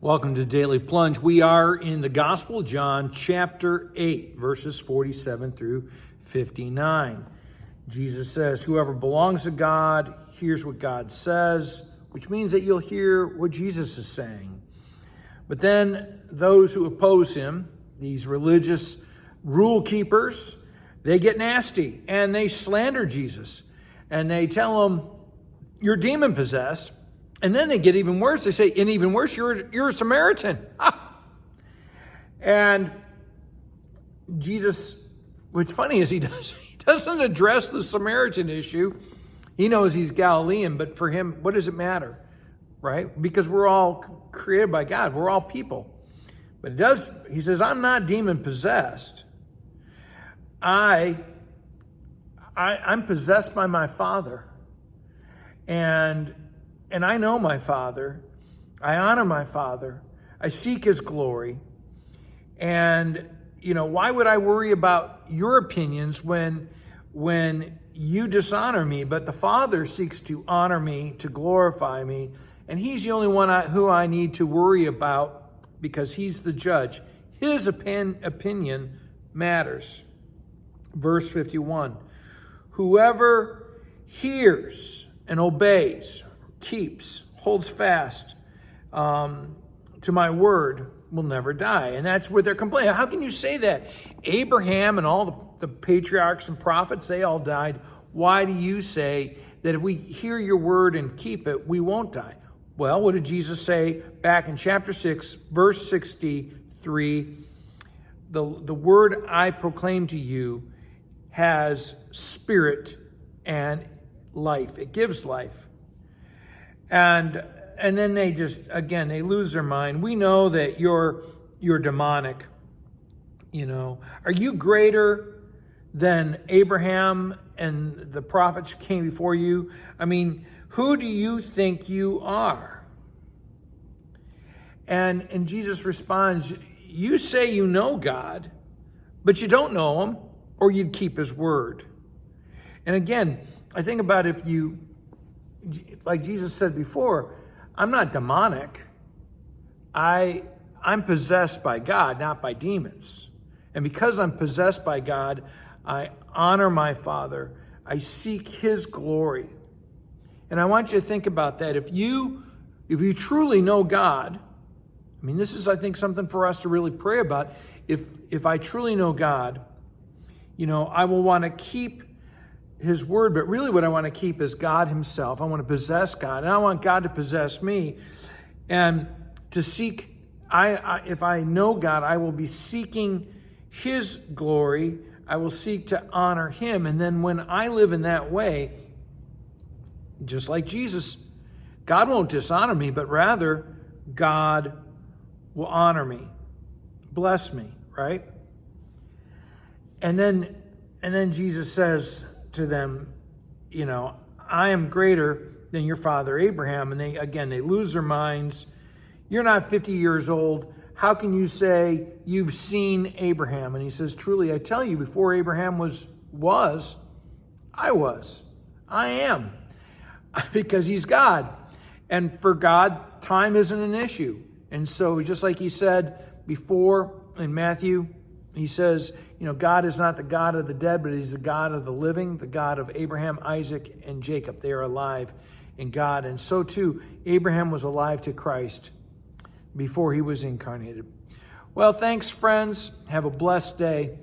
Welcome to Daily Plunge. We are in the Gospel of John, chapter 8, verses 47 through 59. Jesus says, whoever belongs to God hears what God says, which means that you'll hear what Jesus is saying. But then those who oppose him, these religious rule keepers, they get nasty and they slander Jesus. And they tell him, you're demon possessed. And then they get even worse. They say, and even worse, you're a Samaritan. And Jesus, what's funny is he doesn't address the Samaritan issue. He knows he's Galilean, but for him, what does it matter? Right? Because we're all created by God. We're all people. But he says, I'm not demon possessed. I'm possessed by my Father. And I know my Father. I honor my Father. I seek his glory. And, why would I worry about your opinions when you dishonor me? But the Father seeks to honor me, to glorify me. And he's the only one who I need to worry about because he's the judge. His opinion matters. Verse 51, whoever hears and obeys, holds fast to my word will never die. And that's where they're complaining. How can you say that? Abraham and all the patriarchs and prophets, they all died. Why do you say that if we hear your word and keep it, we won't die? Well, what did Jesus say back in chapter 6, verse 63? The word I proclaim to you has spirit and life. It gives life. And then they they lose their mind. We know that you're demonic. Are you greater than Abraham and the prophets who came before you? I mean, who do you think you are? And Jesus responds, you say you know God, but you don't know him, or you'd keep his word. And again, I think about like Jesus said before, I'm not demonic. I'm possessed by God, not by demons. And because I'm possessed by God, I honor my Father. I seek his glory. And I want you to think about that. If you truly know God, this is, I think, something for us to really pray about. If I truly know God, I will want to keep his word, but really what I want to keep is God himself. I want to possess God, and I want God to possess me. And to seek, if I know God, I will be seeking his glory. I will seek to honor him. And then when I live in that way, just like Jesus, God won't dishonor me, but rather God will honor me, bless me, right? And then Jesus says to them, I am greater than your father Abraham. And they lose their minds. You're not 50 years old. How can you say you've seen Abraham? And he says, truly, I tell you, before Abraham was, I was. I am. Because he's God. And for God, time isn't an issue. And so just like he said before in Matthew, he says, God is not the God of the dead, but he's the God of the living, the God of Abraham, Isaac, and Jacob. They are alive in God. And so too, Abraham was alive to Christ before he was incarnated. Well, thanks, friends. Have a blessed day.